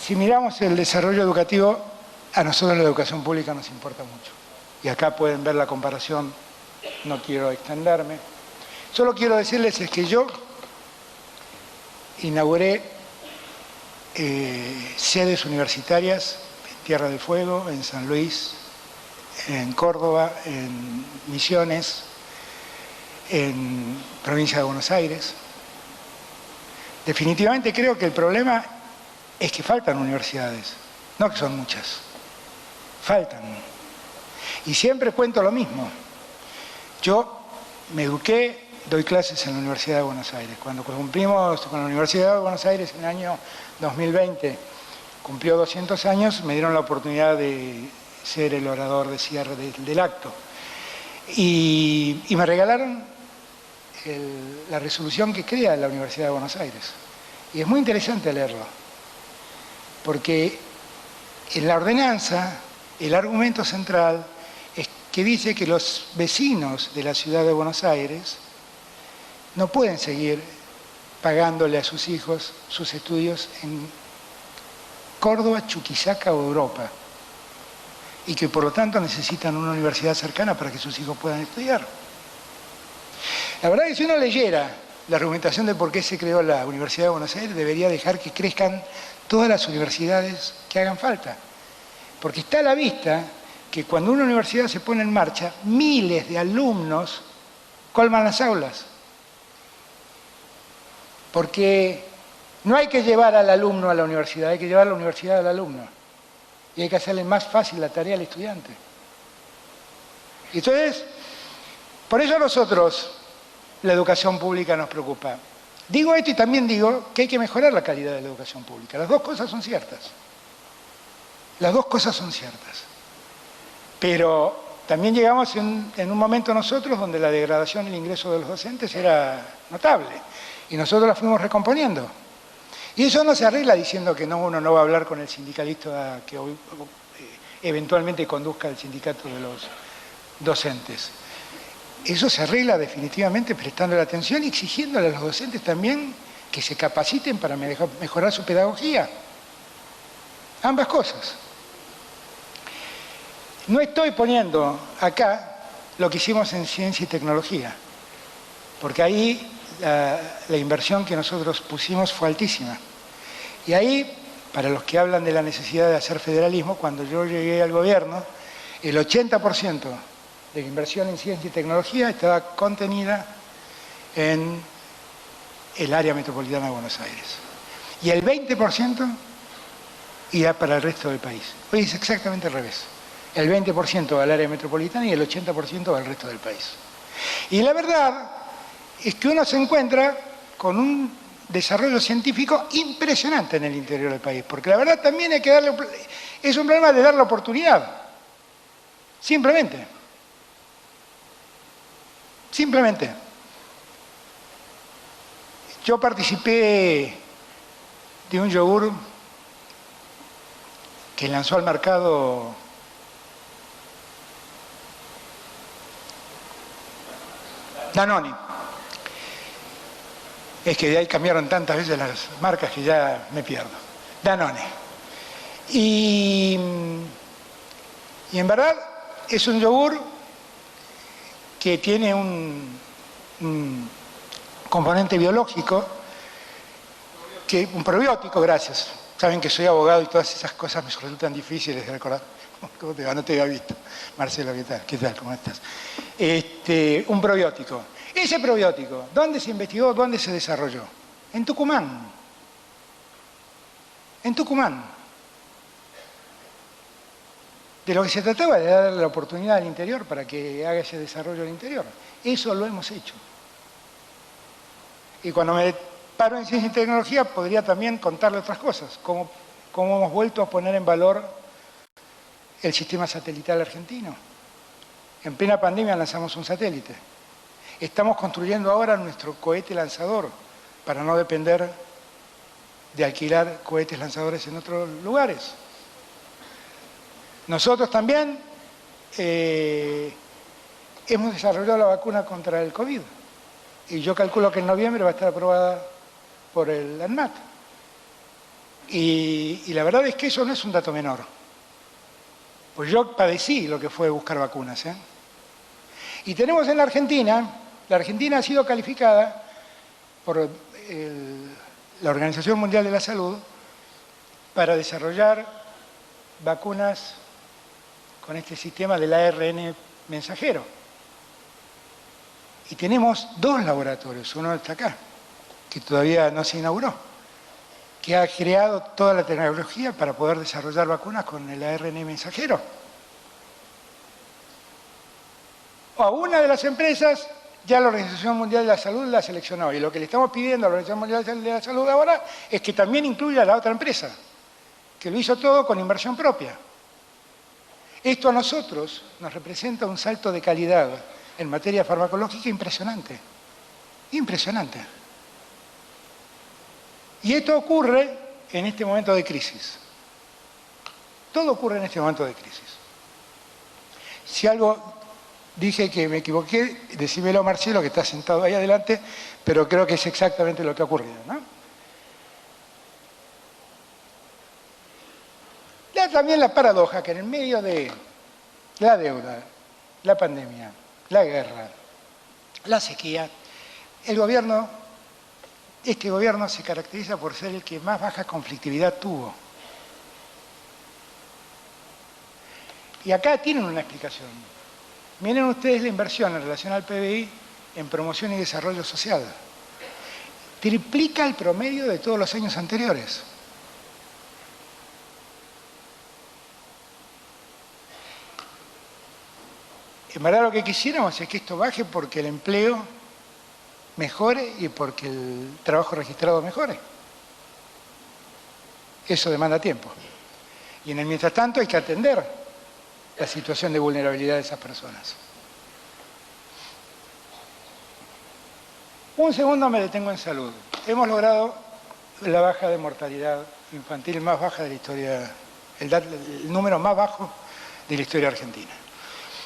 Si miramos el desarrollo educativo, a nosotros la educación pública nos importa mucho. Y acá pueden ver la comparación, no quiero extenderme. Solo quiero decirles es que yo inauguré sedes universitarias en Tierra del Fuego, en San Luis, en Córdoba, en Misiones, en provincia de Buenos Aires. Definitivamente creo que el problema es que faltan universidades, no que son muchas, faltan. Y siempre cuento lo mismo. Yo me eduqué, doy clases en la Universidad de Buenos Aires. Cuando cumplimos con la Universidad de Buenos Aires en el año 2020, cumplió 200 años, me dieron la oportunidad de ser el orador de cierre del acto. Y me regalaron la resolución que crea la Universidad de Buenos Aires. Y es muy interesante leerlo, porque en la ordenanza el argumento central es que dice que los vecinos de la ciudad de Buenos Aires no pueden seguir pagándole a sus hijos sus estudios en Córdoba, Chuquisaca o Europa, y que por lo tanto necesitan una universidad cercana para que sus hijos puedan estudiar. La verdad es que si uno leyera la argumentación de por qué se creó la Universidad de Buenos Aires, debería dejar que crezcan todas las universidades que hagan falta. Porque está a la vista que cuando una universidad se pone en marcha, miles de alumnos colman las aulas. Porque no hay que llevar al alumno a la universidad, hay que llevar a la universidad al alumno. Y hay que hacerle más fácil la tarea al estudiante. Y entonces, por eso a nosotros la educación pública nos preocupa. Digo esto y también digo que hay que mejorar la calidad de la educación pública. Las dos cosas son ciertas. Las dos cosas son ciertas. Pero también llegamos en un momento nosotros donde la degradación y el ingreso de los docentes era notable. Y nosotros la fuimos recomponiendo. Y eso no se arregla diciendo que uno no va a hablar con el sindicalista que hoy, eventualmente conduzca el sindicato de los docentes. Eso se arregla definitivamente prestando la atención y exigiéndole a los docentes también que se capaciten para mejorar su pedagogía. Ambas cosas. No estoy poniendo acá lo que hicimos en ciencia y tecnología, porque ahí la inversión que nosotros pusimos fue altísima. Y ahí, para los que hablan de la necesidad de hacer federalismo, cuando yo llegué al gobierno, el 80% de la inversión en ciencia y tecnología estaba contenida en el área metropolitana de Buenos Aires. Y el 20% iba para el resto del país. Hoy es exactamente al revés. El 20% va al área metropolitana y el 80% va al resto del país. Y la verdad es que uno se encuentra con un desarrollo científico impresionante en el interior del país, porque la verdad también hay que darle, es un problema de dar la oportunidad, simplemente. Yo participé de un yogur que lanzó al mercado Danone. Es que de ahí cambiaron tantas veces las marcas que ya me pierdo. Danone. Y en verdad es un yogur que tiene un componente biológico, un probiótico, gracias. Saben que soy abogado y todas esas cosas me resultan difíciles de recordar. ¿Cómo te va? No te había visto. Marcelo, ¿qué tal? ¿Qué tal? ¿Cómo estás? Un probiótico. Ese probiótico, ¿dónde se investigó? ¿Dónde se desarrolló? En Tucumán. En Tucumán. De lo que se trataba de darle la oportunidad al interior para que haga ese desarrollo al interior. Eso lo hemos hecho. Y cuando me paro en ciencia y tecnología podría también contarle otras cosas, como hemos vuelto a poner en valor el sistema satelital argentino. En plena pandemia lanzamos un satélite. Estamos construyendo ahora nuestro cohete lanzador para no depender de alquilar cohetes lanzadores en otros lugares. Nosotros también hemos desarrollado la vacuna contra el COVID y yo calculo que en noviembre va a estar aprobada por el ANMAT. Y la verdad es que eso no es un dato menor. Pues yo padecí lo que fue buscar vacunas. Y tenemos en la Argentina ha sido calificada por la Organización Mundial de la Salud para desarrollar vacunas con este sistema del ARN mensajero. Y tenemos 2 laboratorios, uno está acá, que todavía no se inauguró, que ha creado toda la tecnología para poder desarrollar vacunas con el ARN mensajero. O una de las empresas ya la Organización Mundial de la Salud la seleccionó. Y lo que le estamos pidiendo a la Organización Mundial de la Salud ahora es que también incluya a la otra empresa, que lo hizo todo con inversión propia. Esto a nosotros nos representa un salto de calidad en materia farmacológica impresionante. Impresionante. Y esto ocurre en este momento de crisis. Todo ocurre en este momento de crisis. Si algo dije que me equivoqué, decímelo a Marcelo, que está sentado ahí adelante, pero creo que es exactamente lo que ha ocurrido, ¿no? También la paradoja que en el medio de la deuda, la pandemia, la guerra, la sequía, este gobierno se caracteriza por ser el que más baja conflictividad tuvo. Y acá tienen una explicación. Miren ustedes la inversión en relación al PBI en promoción y desarrollo social. Triplica el promedio de todos los años anteriores. En verdad lo que quisiéramos es que esto baje porque el empleo mejore y porque el trabajo registrado mejore. Eso demanda tiempo. Y en el mientras tanto hay que atender la situación de vulnerabilidad de esas personas. Un segundo me detengo en salud. Hemos logrado la baja de mortalidad infantil más baja de la historia, el número más bajo de la historia argentina.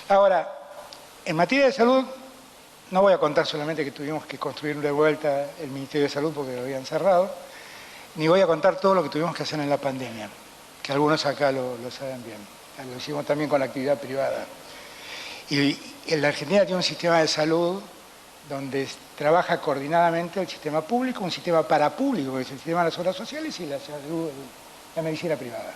Ahora, en materia de salud, no voy a contar solamente que tuvimos que construir de vuelta el Ministerio de Salud porque lo habían cerrado, ni voy a contar todo lo que tuvimos que hacer en la pandemia, que algunos acá lo saben bien. Lo hicimos también con la actividad privada. Y en la Argentina tiene un sistema de salud donde trabaja coordinadamente el sistema público, un sistema parapúblico, que es el sistema de las obras sociales y la salud, la medicina privada.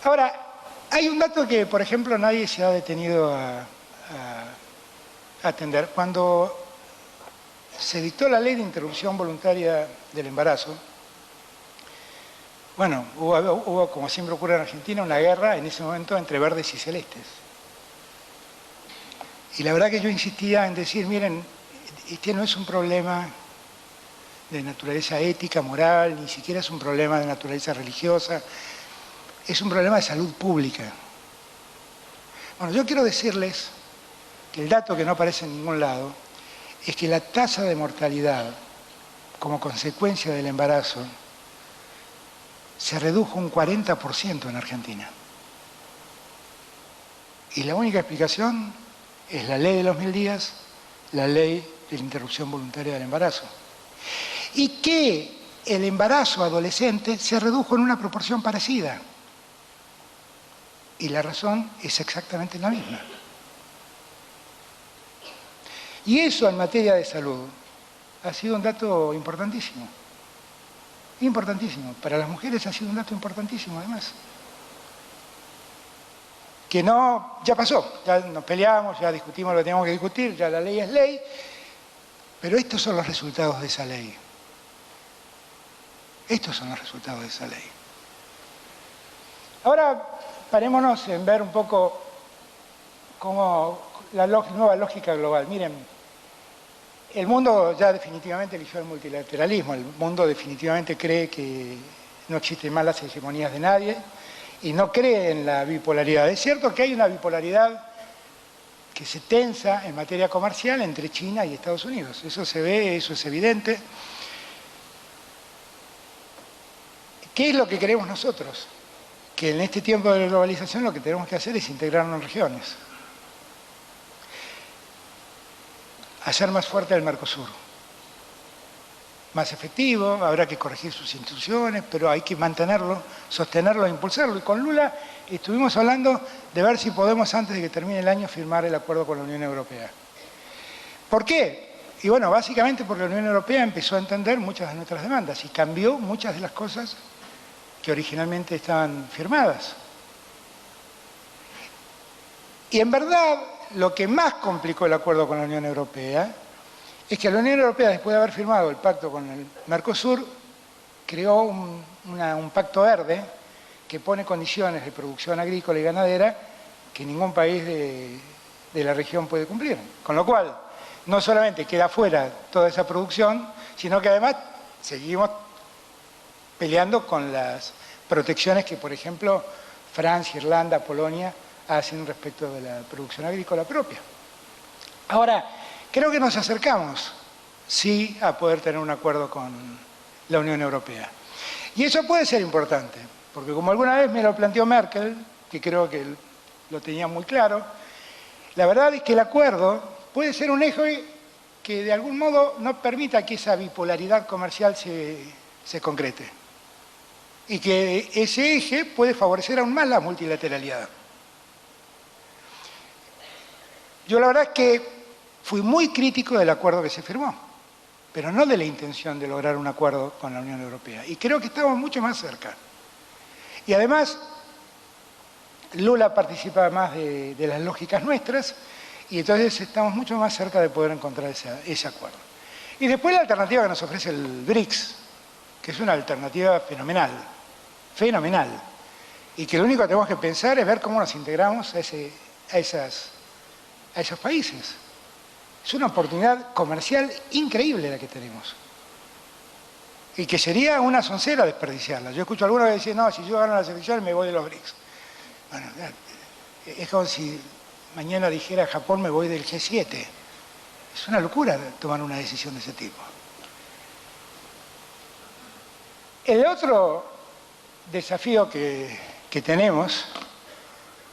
Ahora, hay un dato que, por ejemplo, nadie se ha detenido a atender. Cuando se dictó la ley de interrupción voluntaria del embarazo, bueno, hubo, como siempre ocurre en Argentina, una guerra en ese momento entre verdes y celestes. Y la verdad que yo insistía en decir, miren, este no es un problema de naturaleza ética, moral, ni siquiera es un problema de naturaleza religiosa, es un problema de salud pública. Bueno, yo quiero decirles que el dato que no aparece en ningún lado es que la tasa de mortalidad como consecuencia del embarazo se redujo un 40% en Argentina. Y la única explicación es la ley de los 1000 días, la ley de la interrupción voluntaria del embarazo. Y que el embarazo adolescente se redujo en una proporción parecida. Y la razón es exactamente la misma. Y eso en materia de salud ha sido un dato importantísimo. Importantísimo. Para las mujeres ha sido un dato importantísimo, además. Que no, ya pasó, ya nos peleamos, ya discutimos lo que teníamos que discutir, ya la ley es ley, pero estos son los resultados de esa ley. Estos son los resultados de esa ley. Ahora, parémonos en ver un poco cómo la nueva lógica global. Miren, el mundo ya definitivamente eligió el multilateralismo, el mundo definitivamente cree que no existen más las hegemonías de nadie y no cree en la bipolaridad. Es cierto que hay una bipolaridad que se tensa en materia comercial entre China y Estados Unidos. Eso se ve, eso es evidente. ¿Qué es lo que queremos nosotros? Que en este tiempo de globalización lo que tenemos que hacer es integrarnos en regiones. Hacer más fuerte el Mercosur. Más efectivo, habrá que corregir sus instituciones, pero hay que mantenerlo, sostenerlo e impulsarlo. Y con Lula estuvimos hablando de ver si podemos, antes de que termine el año, firmar el acuerdo con la Unión Europea. ¿Por qué? Y bueno, básicamente porque la Unión Europea empezó a entender muchas de nuestras demandas y cambió muchas de las cosas que originalmente estaban firmadas. Y en verdad, lo que más complicó el acuerdo con la Unión Europea es que la Unión Europea, después de haber firmado el pacto con el Mercosur, creó un pacto verde que pone condiciones de producción agrícola y ganadera que ningún país de la región puede cumplir. Con lo cual, no solamente queda fuera toda esa producción, sino que además seguimos peleando con las protecciones que, por ejemplo, Francia, Irlanda, Polonia hacen respecto de la producción agrícola propia. Ahora, creo que nos acercamos, sí, a poder tener un acuerdo con la Unión Europea. Y eso puede ser importante, porque como alguna vez me lo planteó Merkel, que creo que lo tenía muy claro, la verdad es que el acuerdo puede ser un eje que de algún modo no permita que esa bipolaridad comercial se concrete. Y que ese eje puede favorecer aún más la multilateralidad. Yo la verdad es que fui muy crítico del acuerdo que se firmó, pero no de la intención de lograr un acuerdo con la Unión Europea. Y creo que estamos mucho más cerca. Y además, Lula participa más de las lógicas nuestras, y entonces estamos mucho más cerca de poder encontrar ese acuerdo. Y después la alternativa que nos ofrece el BRICS, que es una alternativa fenomenal, y que lo único que tenemos que pensar es ver cómo nos integramos a esos países. Es una oportunidad comercial increíble la que tenemos. Y que sería una soncera desperdiciarla. Yo escucho a algunos que dicen, no, si yo gano las elecciones me voy de los BRICS. Bueno, es como si mañana dijera Japón me voy del G7. Es una locura tomar una decisión de ese tipo. El otro desafío que tenemos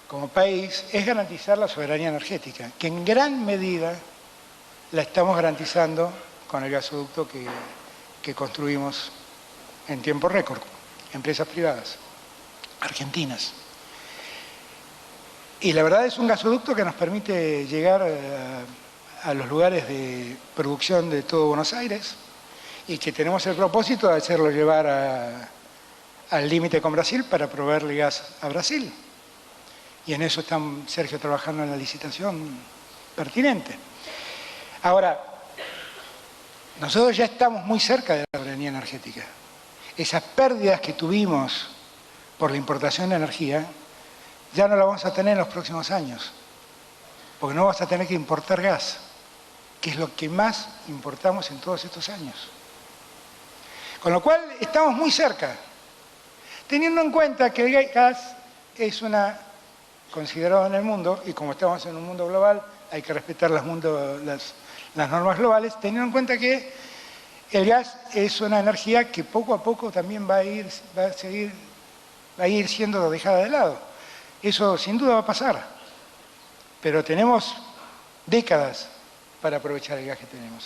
como país es garantizar la soberanía energética, que en gran medida la estamos garantizando con el gasoducto que construimos en tiempo récord, empresas privadas, argentinas. Y la verdad es un gasoducto que nos permite llegar a los lugares de producción de todo Buenos Aires y que tenemos el propósito de hacerlo llevar al límite con Brasil para proveerle gas a Brasil. Y en eso está Sergio trabajando en la licitación pertinente. Ahora, nosotros ya estamos muy cerca de la soberanía energética. Esas pérdidas que tuvimos por la importación de energía ya no la vamos a tener en los próximos años, porque no vamos a tener que importar gas, que es lo que más importamos en todos estos años. Con lo cual, estamos muy cerca, teniendo en cuenta que el gas es considerado en el mundo, y como estamos en un mundo global, hay que respetar las normas globales, teniendo en cuenta que el gas es una energía que poco a poco también va a ir siendo dejada de lado. Eso sin duda va a pasar, pero tenemos décadas para aprovechar el gas que tenemos,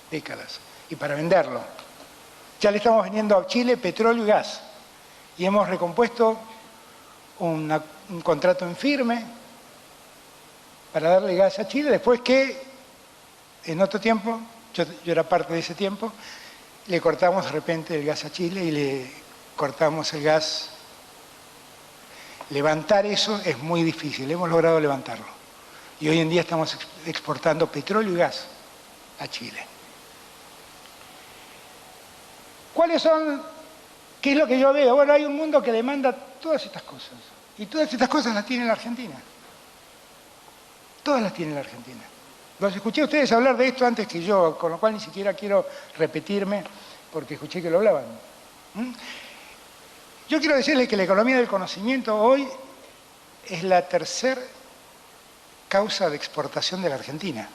décadas, y para venderlo. Ya le estamos vendiendo a Chile petróleo y gas, y hemos recompuesto un contrato en firme para darle gas a Chile, después que en otro tiempo, yo era parte de ese tiempo, le cortamos de repente el gas a Chile y le cortamos el gas. Levantar eso es muy difícil, hemos logrado levantarlo. Y hoy en día estamos exportando petróleo y gas a Chile. ¿Qué es lo que yo veo? Bueno, hay un mundo que demanda todas estas cosas. Y todas estas cosas las tiene la Argentina. Todas las tiene la Argentina. Los escuché a ustedes hablar de esto antes que yo, con lo cual ni siquiera quiero repetirme, porque escuché que lo hablaban. Yo quiero decirles que la economía del conocimiento hoy es la tercera causa de exportación de la Argentina.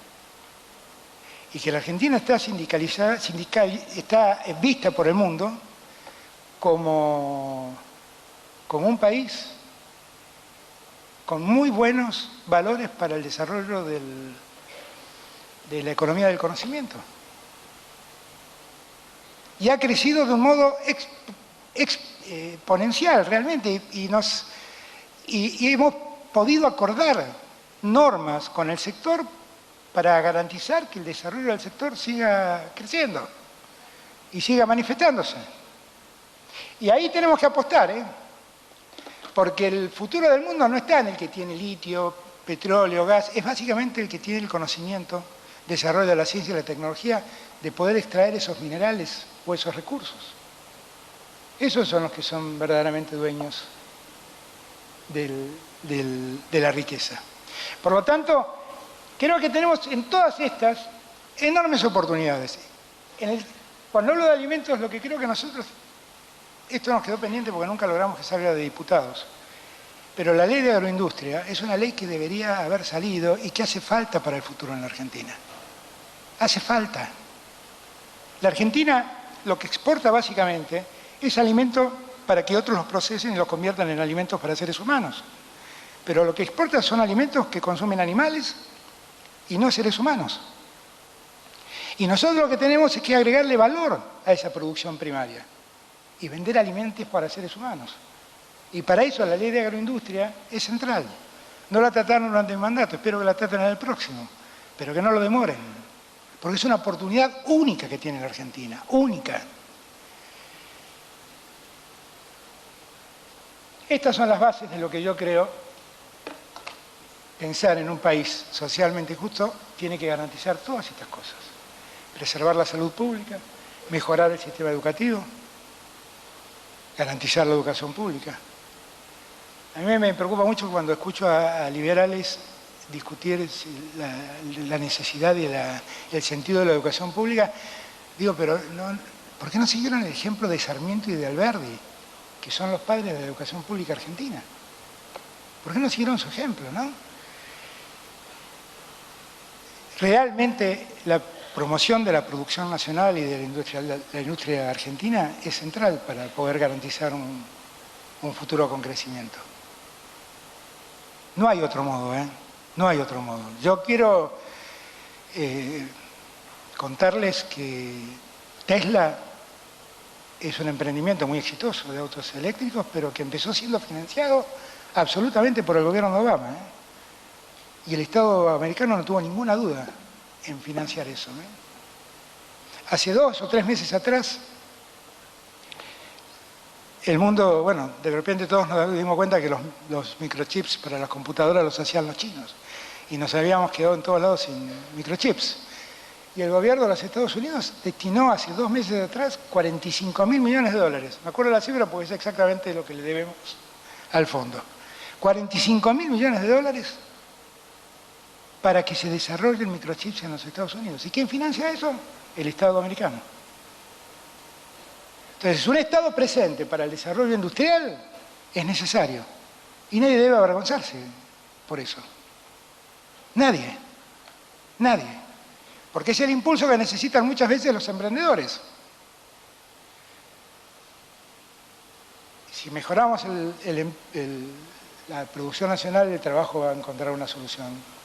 Y que la Argentina está sindicalizada, está vista por el mundo como un país con muy buenos valores para el desarrollo de la economía del conocimiento. Y ha crecido de un modo exponencial realmente, y hemos podido acordar normas con el sector para garantizar que el desarrollo del sector siga creciendo y siga manifestándose. Y ahí tenemos que apostar, porque el futuro del mundo no está en el que tiene litio, petróleo, gas, es básicamente el que tiene el conocimiento, desarrollo de la ciencia y la tecnología, de poder extraer esos minerales o esos recursos. Esos son los que son verdaderamente dueños de la riqueza. Por lo tanto, Creo que tenemos en todas estas enormes oportunidades. Cuando hablo de alimentos, lo que creo que nosotros, esto nos quedó pendiente porque nunca logramos que salga de diputados, pero la ley de agroindustria es una ley que debería haber salido y que hace falta para el futuro en la Argentina. Hace falta. La Argentina lo que exporta básicamente es alimento para que otros los procesen y los conviertan en alimentos para seres humanos. Pero lo que exporta son alimentos que consumen animales y no seres humanos. Y nosotros lo que tenemos es que agregarle valor a esa producción primaria y vender alimentos para seres humanos. Y para eso la ley de agroindustria es central. No la trataron durante el mandato, espero que la traten en el próximo, pero que no lo demoren, porque es una oportunidad única que tiene la Argentina, única. Estas son las bases de lo que yo creo. Pensar en un país socialmente justo tiene que garantizar todas estas cosas. Preservar la salud pública, mejorar el sistema educativo, garantizar la educación pública. A mí me preocupa mucho cuando escucho a liberales discutir la necesidad y el sentido de la educación pública. Digo, pero no, ¿por qué no siguieron el ejemplo de Sarmiento y de Alberdi, que son los padres de la educación pública argentina? ¿Por qué no siguieron su ejemplo, no? Realmente la promoción de la producción nacional y de la industria argentina es central para poder garantizar un futuro con crecimiento. No hay otro modo, ¿eh? No hay otro modo. Yo quiero contarles que Tesla es un emprendimiento muy exitoso de autos eléctricos, pero que empezó siendo financiado absolutamente por el gobierno de Obama, ¿eh? Y el Estado americano no tuvo ninguna duda en financiar eso, ¿eh? Hace 2 o 3 meses atrás, el mundo, bueno, de repente todos nos dimos cuenta que los microchips para las computadoras los hacían los chinos. Y nos habíamos quedado en todos lados sin microchips. Y el gobierno de los Estados Unidos destinó hace 2 meses atrás 45.000 millones de dólares. Me acuerdo la cifra porque es exactamente lo que le debemos al fondo. 45.000 millones de dólares para que se desarrollen microchips en los Estados Unidos. ¿Y quién financia eso? El Estado americano. Entonces, un Estado presente para el desarrollo industrial es necesario. Y nadie debe avergonzarse por eso. Nadie. Nadie. Porque es el impulso que necesitan muchas veces los emprendedores. Si mejoramos la producción nacional, el trabajo va a encontrar una solución.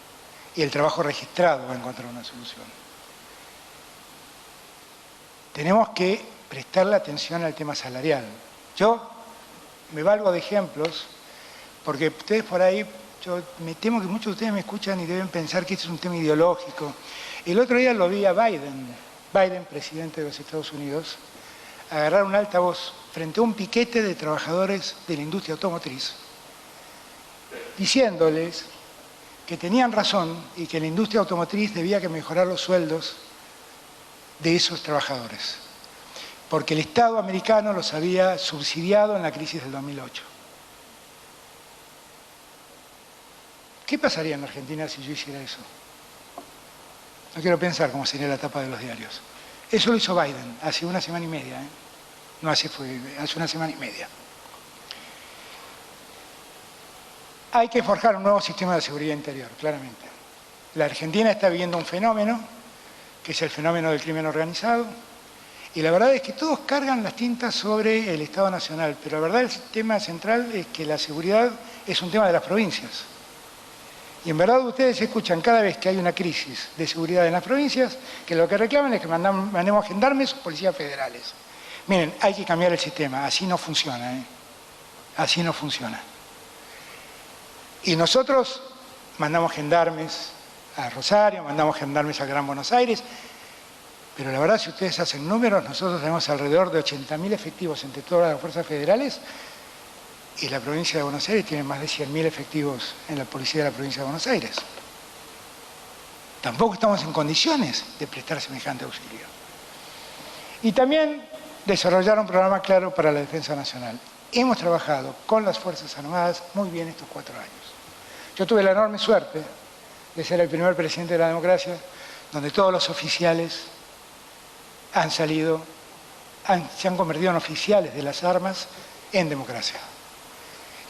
Y el trabajo registrado va a encontrar una solución. Tenemos que prestarle atención al tema salarial. Yo me valgo de ejemplos, porque ustedes por ahí, yo me temo que muchos de ustedes me escuchan y deben pensar que este es un tema ideológico. El otro día lo vi a Biden, presidente de los Estados Unidos, agarrar un altavoz frente a un piquete de trabajadores de la industria automotriz, diciéndoles que tenían razón y que la industria automotriz debía que mejorar los sueldos de esos trabajadores, porque el Estado americano los había subsidiado en la crisis del 2008. ¿Qué pasaría en Argentina si yo hiciera eso? No quiero pensar cómo sería la tapa de los diarios. Eso lo hizo Biden hace 1 semana y media, ¿eh? No hace 1 semana y media. Hay que forjar un nuevo sistema de seguridad interior, claramente. La Argentina está viviendo un fenómeno, que es el fenómeno del crimen organizado, y la verdad es que todos cargan las tintas sobre el Estado Nacional, pero la verdad el tema central es que la seguridad es un tema de las provincias. Y en verdad ustedes escuchan cada vez que hay una crisis de seguridad en las provincias, que lo que reclaman es que mandemos gendarmes o policías federales. Miren, hay que cambiar el sistema, así no funciona, ¿eh? Así no funciona. Y nosotros mandamos gendarmes a Rosario, mandamos gendarmes a Gran Buenos Aires, pero la verdad, si ustedes hacen números, nosotros tenemos alrededor de 80.000 efectivos entre todas las fuerzas federales y la provincia de Buenos Aires tiene más de 100.000 efectivos en la policía de la provincia de Buenos Aires. Tampoco estamos en condiciones de prestar semejante auxilio. Y también desarrollar un programa claro para la defensa nacional. Hemos trabajado con las Fuerzas Armadas muy bien estos 4 años. Yo tuve la enorme suerte de ser el primer presidente de la democracia, donde todos los oficiales han salido, se han convertido en oficiales de las armas en democracia.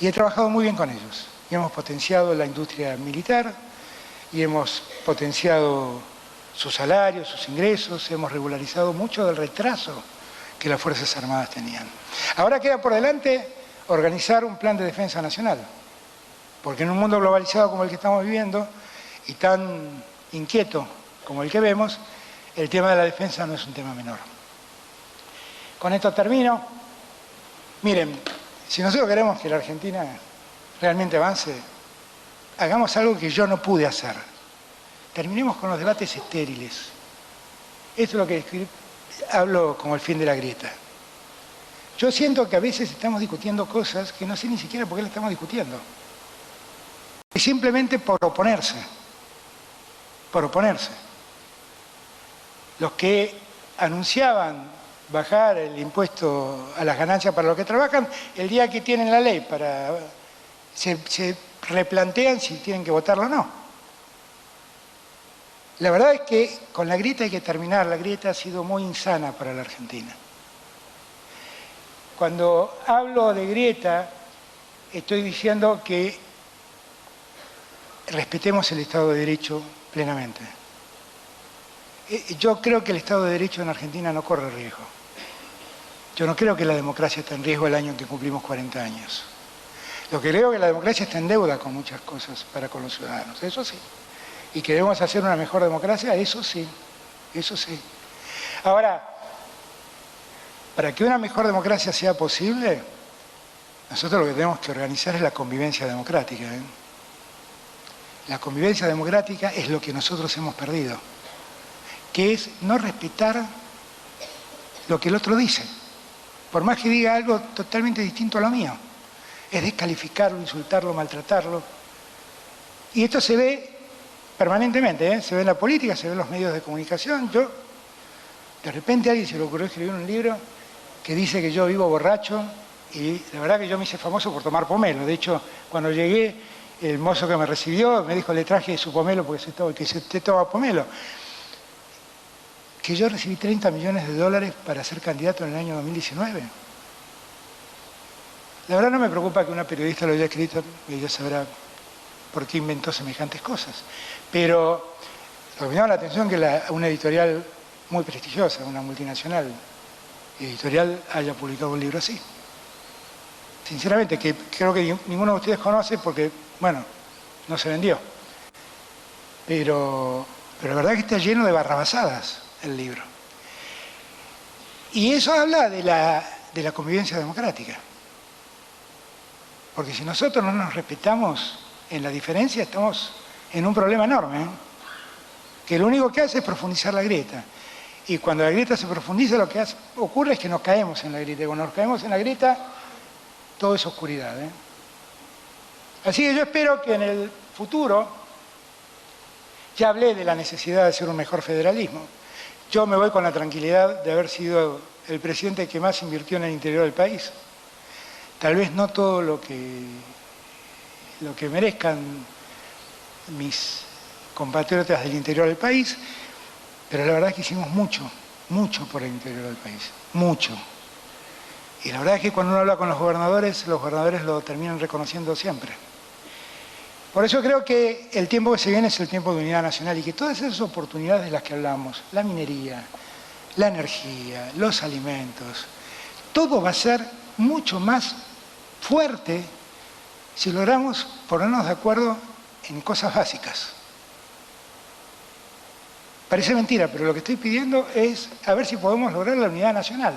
Y he trabajado muy bien con ellos. Y hemos potenciado la industria militar, y hemos potenciado sus salarios, sus ingresos, hemos regularizado mucho del retraso que las Fuerzas Armadas tenían. Ahora queda por delante organizar un plan de defensa nacional, porque en un mundo globalizado como el que estamos viviendo y tan inquieto como el que vemos, el tema de la defensa no es un tema menor. Con esto termino. Miren, si nosotros queremos que la Argentina realmente avance, hagamos algo que yo no pude hacer. Terminemos con los debates estériles. Esto es lo que hablo como el fin de la grieta. Yo siento que a veces estamos discutiendo cosas que no sé ni siquiera por qué las estamos discutiendo. Es simplemente por oponerse. Por oponerse. Los que anunciaban bajar el impuesto a las ganancias para los que trabajan, el día que tienen la ley se replantean si tienen que votarla o no. La verdad es que con la grieta hay que terminar. La grieta ha sido muy insana para la Argentina. Cuando hablo de grieta, estoy diciendo que respetemos el Estado de Derecho plenamente. Yo creo que el Estado de Derecho en Argentina no corre riesgo. Yo no creo que la democracia esté en riesgo el año en que cumplimos 40 años. Lo que creo es que la democracia está en deuda con muchas cosas para con los ciudadanos, eso sí. Y que debemos hacer una mejor democracia, eso sí, eso sí. Ahora, para que una mejor democracia sea posible, nosotros lo que tenemos que organizar es la convivencia democrática. La convivencia democrática es lo que nosotros hemos perdido, que es no respetar lo que el otro dice, por más que diga algo totalmente distinto a lo mío. Es descalificarlo, insultarlo, maltratarlo. Y esto se ve permanentemente, se ve en la política, se ve en los medios de comunicación. De repente a alguien se le ocurrió escribir un libro que dice que yo vivo borracho, y la verdad que yo me hice famoso por tomar pomelo. De hecho, cuando llegué, el mozo que me recibió me dijo, le traje su pomelo porque usted toma pomelo. Que yo recibí $30 millones para ser candidato en el año 2019. La verdad no me preocupa que una periodista lo haya escrito, ella sabrá por qué inventó semejantes cosas. Pero lo que me llama la atención es que una editorial muy prestigiosa, una multinacional editorial, haya publicado un libro así. Sinceramente, que creo que ninguno de ustedes conoce porque, bueno, no se vendió. Pero la verdad es que está lleno de barrabasadas el libro. Y eso habla de la convivencia democrática. Porque si nosotros no nos respetamos en la diferencia, estamos en un problema enorme, que lo único que hace es profundizar la grieta. Y cuando la grieta se profundiza, lo que ocurre es que nos caemos en la grieta. Y cuando nos caemos en la grieta, todo es oscuridad. Así que yo espero que en el futuro, ya hablé de la necesidad de hacer un mejor federalismo. Yo me voy con la tranquilidad de haber sido el presidente que más invirtió en el interior del país. Tal vez no todo lo que merezcan mis compatriotas del interior del país, pero la verdad es que hicimos mucho, mucho por el interior del país, mucho. Y la verdad es que cuando uno habla con los gobernadores lo terminan reconociendo siempre. Por eso creo que el tiempo que se viene es el tiempo de unidad nacional y que todas esas oportunidades de las que hablamos, la minería, la energía, los alimentos, todo va a ser mucho más fuerte si logramos ponernos de acuerdo en cosas básicas. Parece mentira, pero lo que estoy pidiendo es a ver si podemos lograr la unidad nacional.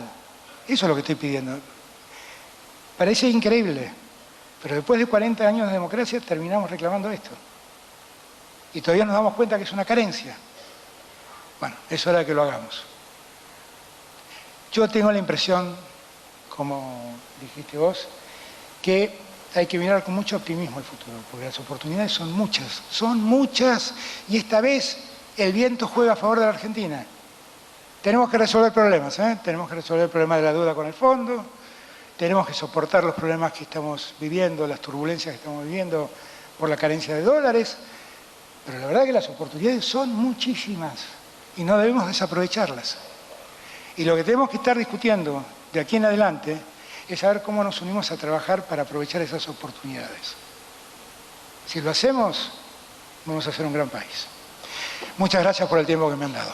Eso es lo que estoy pidiendo. Parece increíble, pero después de 40 años de democracia terminamos reclamando esto. Y todavía nos damos cuenta que es una carencia. Bueno, es hora de que lo hagamos. Yo tengo la impresión, como dijiste vos, que hay que mirar con mucho optimismo el futuro, porque las oportunidades son muchas, y esta vez el viento juega a favor de la Argentina. Tenemos que resolver problemas, tenemos que resolver el problema de la deuda con el fondo, tenemos que soportar los problemas que estamos viviendo, las turbulencias que estamos viviendo por la carencia de dólares, Pero la verdad que las oportunidades son muchísimas y no debemos desaprovecharlas. Y lo que tenemos que estar discutiendo de aquí en adelante es saber cómo nos unimos a trabajar para aprovechar esas oportunidades. Si lo hacemos, vamos a ser un gran país. Muchas gracias por el tiempo que me han dado.